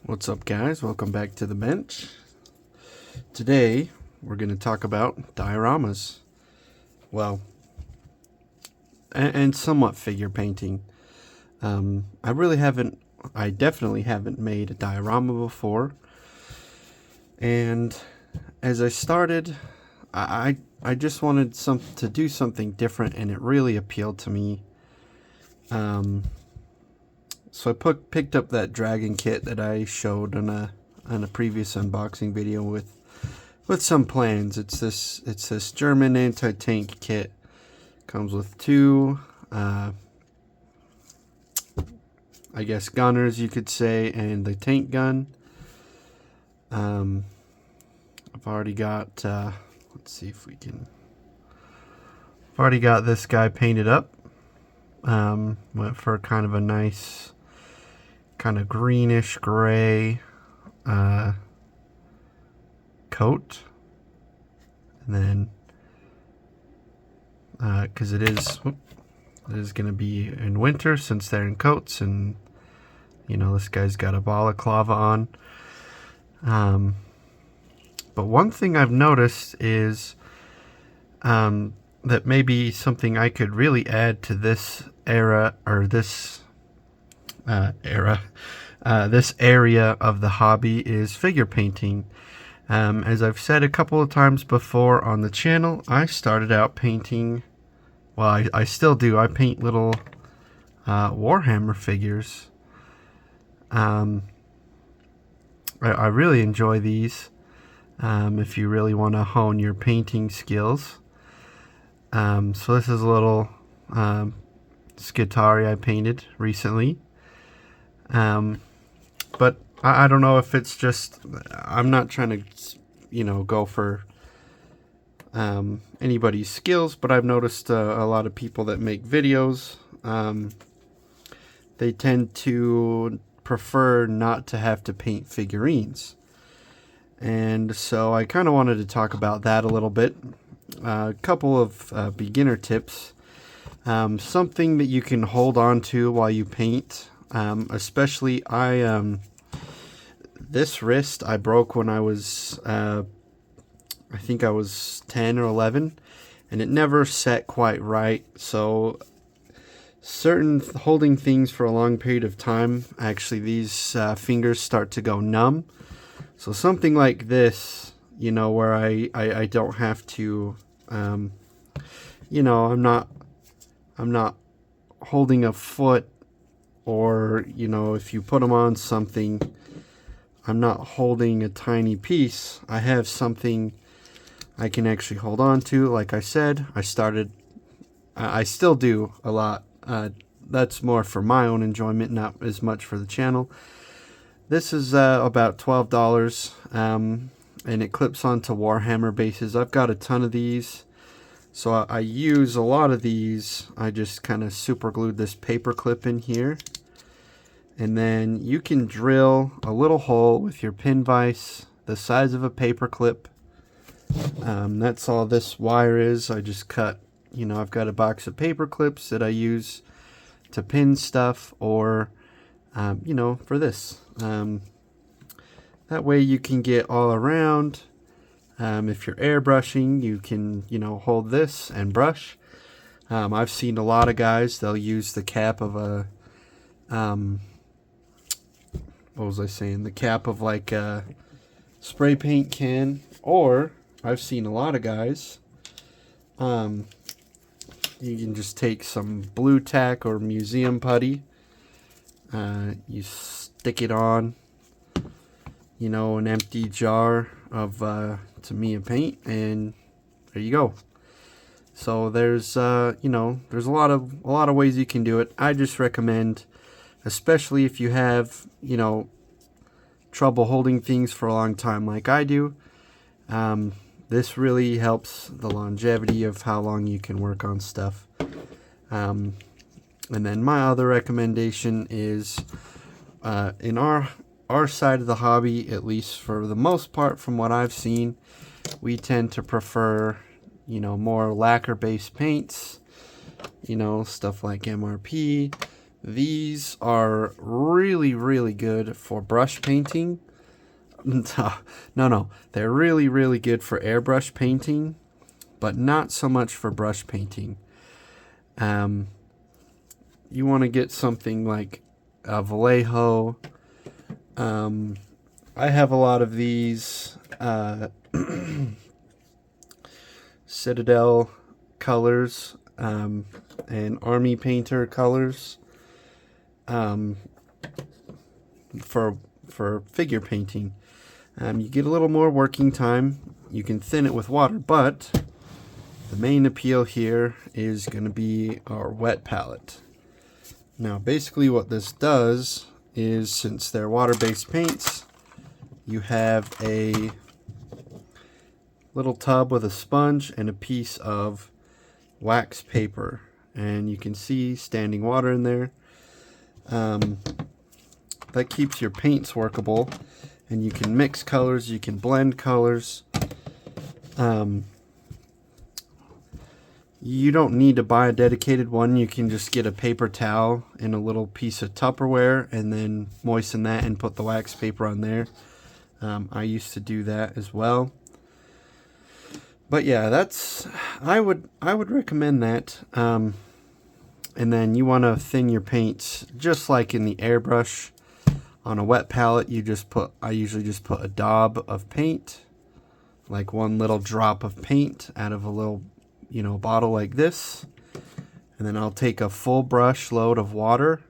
What's up, guys? Welcome back to the bench. Today we're going to talk about dioramas. Well, and somewhat figure painting. I definitely haven't made a diorama before. And as I started, I just wanted to do something different, and it really appealed to me. So I picked up that dragon kit that I showed on a previous unboxing video with some plans. It's this German anti-tank kit. Comes with two, I guess, gunners, you could say, and the tank gun. I've already got. Let's see if we can. I've already got this guy painted up. Went for kind of a nice, kind of greenish gray coat, and then because it is going to be in winter since they're in coats, and this guy's got a balaclava on. But one thing I've noticed is that maybe something I could really add to this era, or this area of the hobby, is figure painting. As I've said a couple of times before on the channel, I started out painting, well, I still do. I paint little Warhammer figures. I really enjoy these if you really want to hone your painting skills. So this is a little Skitari I painted recently. But I don't know if it's just, I'm not trying to, go for anybody's skills, but I've noticed a lot of people that make videos, they tend to prefer not to have to paint figurines. And so I kind of wanted to talk about that a little bit. A couple of beginner tips. Something that you can hold on to while you paint. Especially this wrist I broke when I was, I think I was 10 or 11, and it never set quite right. So holding things for a long period of time, actually these fingers start to go numb. So something like this, where I don't have to, I'm not holding a foot, or, if you put them on something, I'm not holding a tiny piece. I have something I can actually hold on to. Like I said, I still do a lot. That's more for my own enjoyment, not as much for the channel. This is about $12, and it clips onto Warhammer bases. I've got a ton of these, so I use a lot of these. I just kind of super glued this paper clip in here, and then you can drill a little hole with your pin vise the size of a paper clip. That's all this wire is. I just cut, I've got a box of paper clips that I use to pin stuff, or for this. That way you can get all around. If you're airbrushing, you can, hold this and brush. I've seen a lot of guys, they'll use the cap of a, what was I saying? The cap of like a spray paint can, or I've seen a lot of guys, you can just take some blue tack or museum putty, you stick it on, an empty jar of Tamiya paint, and there you go. So there's there's a lot of ways you can do it. I just recommend, especially if you have trouble holding things for a long time like I do, this really helps the longevity of how long you can work on stuff. And then my other recommendation is, in our side of the hobby, at least for the most part from what I've seen, we tend to prefer, more lacquer based paints, stuff like MRP, These are really, really good for brush painting. No, they're really, really good for airbrush painting, but not so much for brush painting. You want to get something like a Vallejo. I have a lot of these Citadel colors and Army Painter colors for figure painting. You get a little more working time. You can thin it with water, but the main appeal here is going to be our wet palette. Now, basically what this does is, since they're water-based paints, you have a little tub with a sponge and a piece of wax paper, and you can see standing water in there. That keeps your paints workable, and you can mix colors, you can blend colors. You don't need to buy a dedicated one. You can just get a paper towel and a little piece of Tupperware and then moisten that and put the wax paper on there. I used to do that as well. But yeah, I would recommend that. And then you want to thin your paints just like in the airbrush. On a wet palette, I usually just put a daub of paint, like one little drop of paint out of a little, bottle like this. And then I'll take a full brush load of water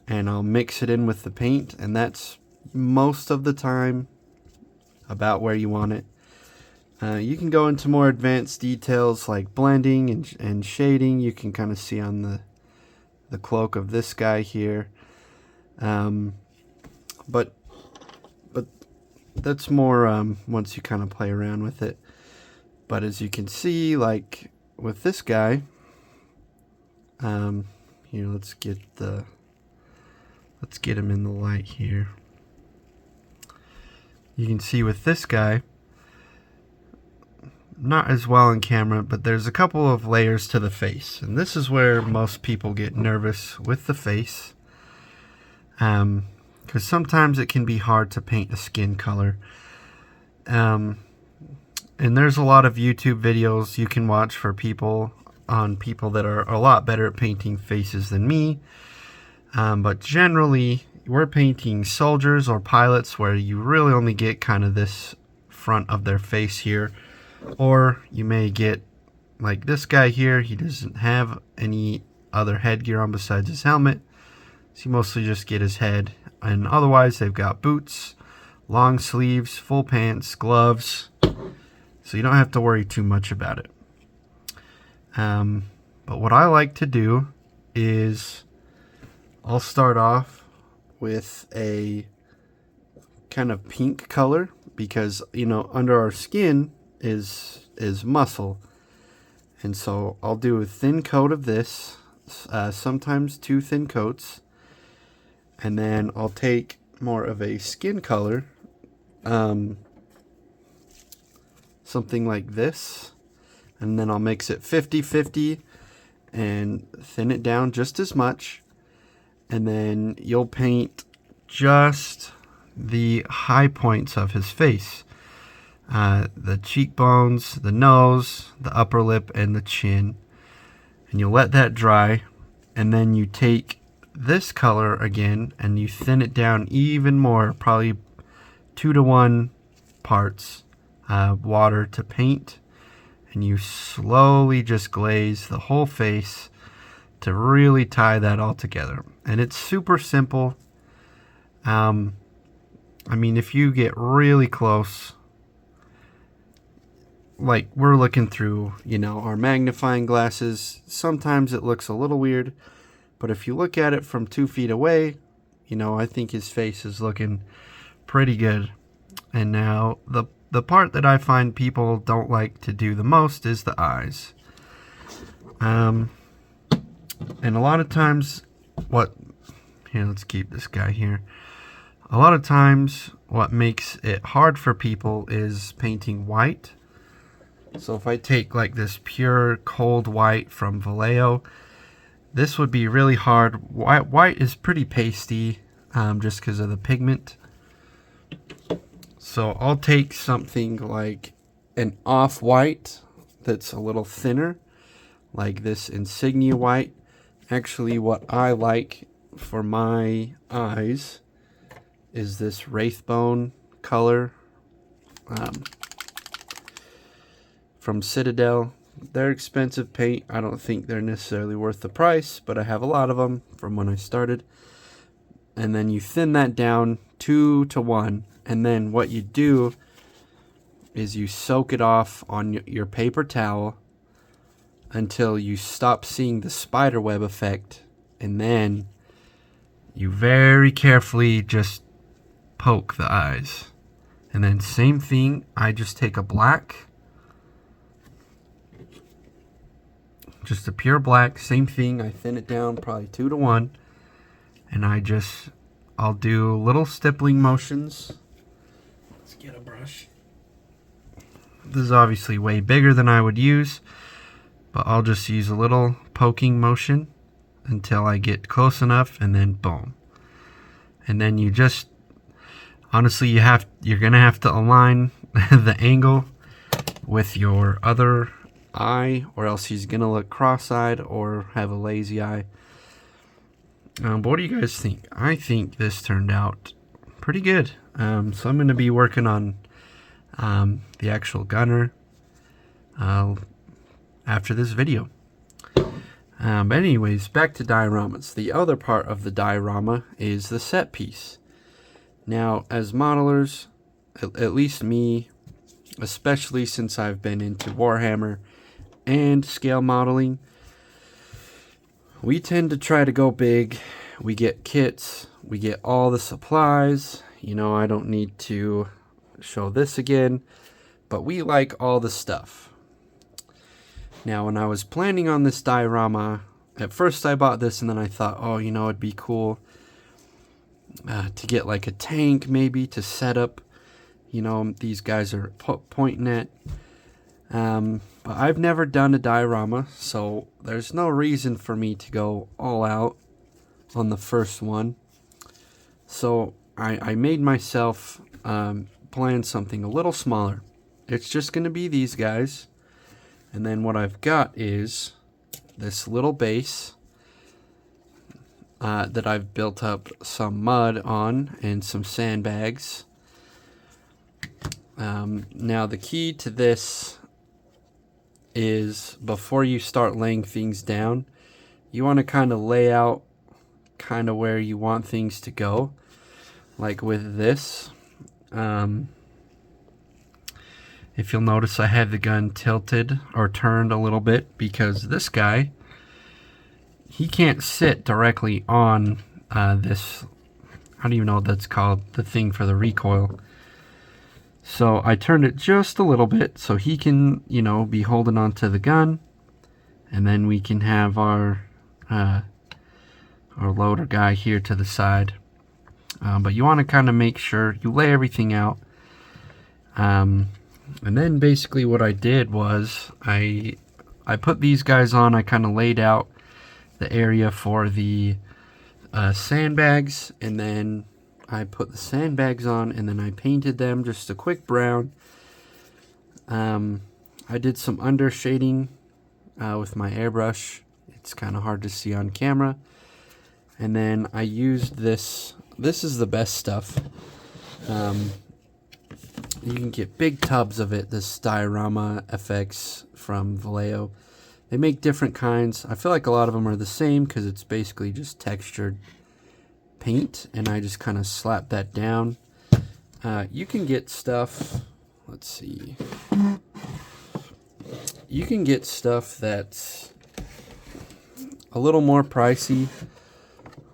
and I'll mix it in with the paint, and that's most of the time about where you want it. You can go into more advanced details like blending and shading. You can kind of see on the cloak of this guy here. But that's more once you kind of play around with it. But as you can see, like with this guy, here, let's get him in the light here. You can see with this guy, not as well in camera, but there's a couple of layers to the face, and this is where most people get nervous with the face, because sometimes it can be hard to paint a skin color. And there's a lot of YouTube videos you can watch for people that are a lot better at painting faces than me. But generally, we're painting soldiers or pilots where you really only get kind of this front of their face here. Or you may get like this guy here. He doesn't have any other headgear on besides his helmet. So you mostly just get his head. And otherwise, they've got boots, long sleeves, full pants, gloves. So you don't have to worry too much about it. But what I like to do is I'll start off with a kind of pink color, because under our skin is muscle, and so I'll do a thin coat of this, sometimes 2 thin coats, and then I'll take more of a skin color, something like this, and then I'll mix it 50-50 and thin it down just as much, and then you'll paint just the high points of his face, the cheekbones, the nose, the upper lip, and the chin, and you'll let that dry, and then you take this color again and you thin it down even more, probably 2-to-1 parts water to paint, and you slowly just glaze the whole face to really tie that all together. And it's super simple. I mean, if you get really close, like we're looking through, our magnifying glasses, sometimes it looks a little weird, but if you look at it from 2 feet away, I think his face is looking pretty good. And now the part that I find people don't like to do the most is the eyes. And a lot of times let's keep this guy here. A lot of times what makes it hard for people is painting white. So if I take like this pure cold white from Vallejo, this would be really hard. White is pretty pasty, just because of the pigment. So I'll take something like an off-white that's a little thinner, like this insignia white. Actually, what I like for my eyes is this Wraithbone color from Citadel. They're expensive paint. I don't think they're necessarily worth the price, but I have a lot of them from when I started. And then you thin that down 2 to 1, and then what you do is you soak it off on your paper towel until you stop seeing the spider web effect, and then you very carefully just poke the eyes. And then same thing, I just take a black, just a pure black, same thing, I thin it down probably 2 to 1, and I'll do little stippling motions. Let's get a brush. This is obviously way bigger than I would use, but I'll just use a little poking motion until I get close enough, and then boom. And then you just, honestly, you're gonna have to align the angle with your other eye, or else he's gonna look cross-eyed or have a lazy eye. But what do you guys think? I think this turned out pretty good. So I'm gonna be working on the actual gunner after this video. But anyways, back to dioramas. The other part of the diorama is the set piece. Now, as modelers, at least me, especially since I've been into Warhammer and scale modeling, we tend to try to go big. We get kits, we get all the supplies. You know, I don't need to show this again, but we like all the stuff. Now, when I was planning on this diorama, at first I bought this and then I thought, oh, you know, it'd be cool to get like a tank maybe to set up. You know, these guys are pointing at. But I've never done a diorama, so there's no reason for me to go all out on the first one. So I made myself plan something a little smaller. It's just going to be these guys. And then what I've got is this little base that I've built up some mud on and some sandbags. Now the key to this is, before you start laying things down, you want to kind of lay out kind of where you want things to go. Like with this, if you'll notice, I have the gun tilted or turned a little bit because this guy, he can't sit directly on this, I don't even know what that's called, the thing for the recoil. So I turned it just a little bit so he can, you know, be holding on to the gun, and then we can have our loader guy here to the side. But you want to kind of make sure you lay everything out. And then basically what I did was I put these guys on. I kind of laid out the area for the sandbags, and then I put the sandbags on, and then I painted them just a quick brown. I did some under shading with my airbrush. It's kind of hard to see on camera. And then I used this. This is the best stuff. You can get big tubs of it, this diorama FX from Vallejo. They make different kinds. I feel like a lot of them are the same because it's basically just textured paint, and I just kind of slap that down. You can get stuff, let's see. You can get stuff that's a little more pricey.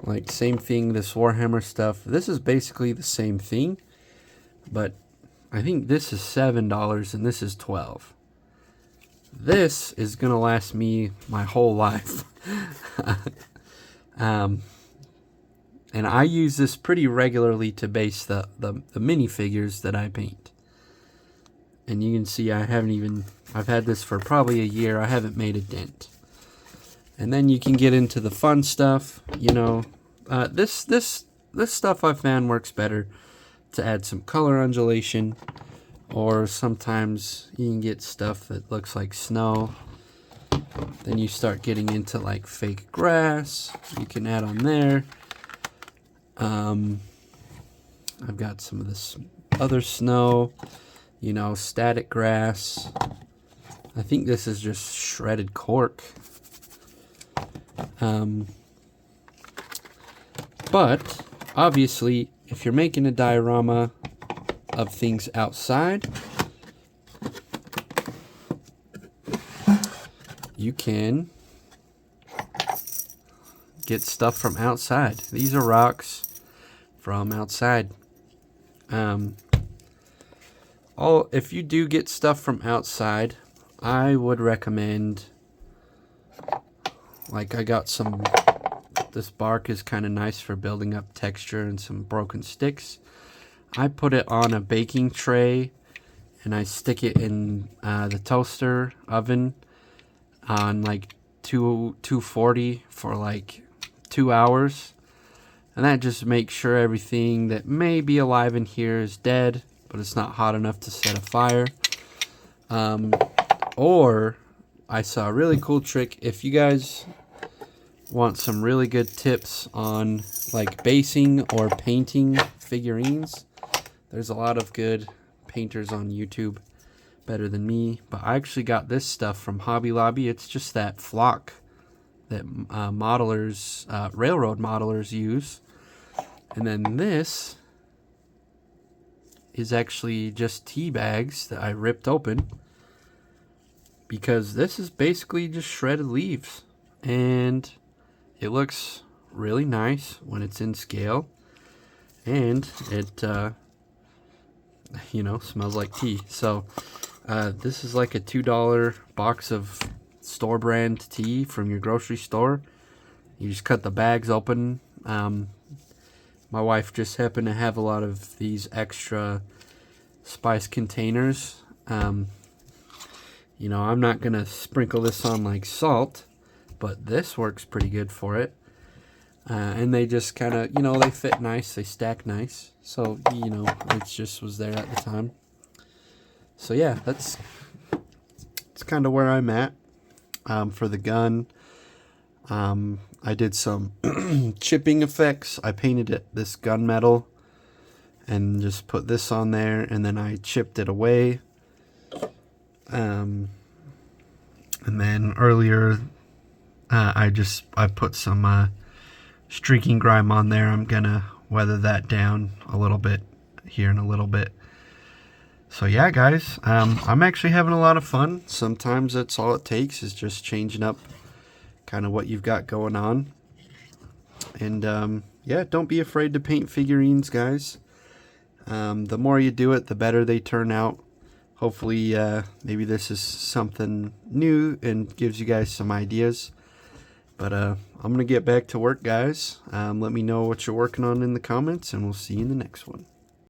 Like same thing, this Warhammer stuff. This is basically the same thing, but I think this is $7 and this is $12. This is gonna last me my whole life. And I use this pretty regularly to base the minifigures that I paint. And you can see I've had this for probably a year. I haven't made a dent. And then you can get into the fun stuff. You know, this stuff I found works better to add some color undulation, or sometimes you can get stuff that looks like snow. Then you start getting into like fake grass. You can add on there. I've got some of this other snow, you know, static grass. I think this is just shredded cork. But obviously, if you're making a diorama of things outside, you can get stuff from outside. These are rocks from outside. If you do get stuff from outside, I would recommend, like, I got some, this bark is kind of nice for building up texture, and some broken sticks. I put it on a baking tray and I stick it in the toaster oven on like 240 for like 2 hours, and that just makes sure everything that may be alive in here is dead, but it's not hot enough to set a fire. Or I saw a really cool trick. If you guys want some really good tips on like basing or painting figurines, there's a lot of good painters on YouTube, better than me. But I actually got this stuff from Hobby Lobby. It's just that flock that modelers, railroad modelers use. And then this is actually just tea bags that I ripped open, because this is basically just shredded leaves, and it looks really nice when it's in scale, and it you know, smells like tea. So this is like a $2 box of store brand tea from your grocery store. You just cut the bags open. My wife just happened to have a lot of these extra spice containers. You know, I'm not gonna sprinkle this on like salt, but this works pretty good for it. And they just kind of, you know, they fit nice, they stack nice. So, you know, it just was there at the time. So yeah, that's kind of where I'm at for the gun. I did some chipping effects. I painted it this gunmetal and just put this on there, and then I chipped it away. And then earlier I put some streaking grime on there. I'm gonna weather that down a little bit here in a little bit. So yeah, guys, I'm actually having a lot of fun. Sometimes that's all it takes, is just changing up kind of what you've got going on. And yeah, don't be afraid to paint figurines, guys. The more you do it, the better they turn out. Hopefully maybe this is something new and gives you guys some ideas. But I'm gonna get back to work, guys. Let me know what you're working on in the comments, and we'll see you in the next one.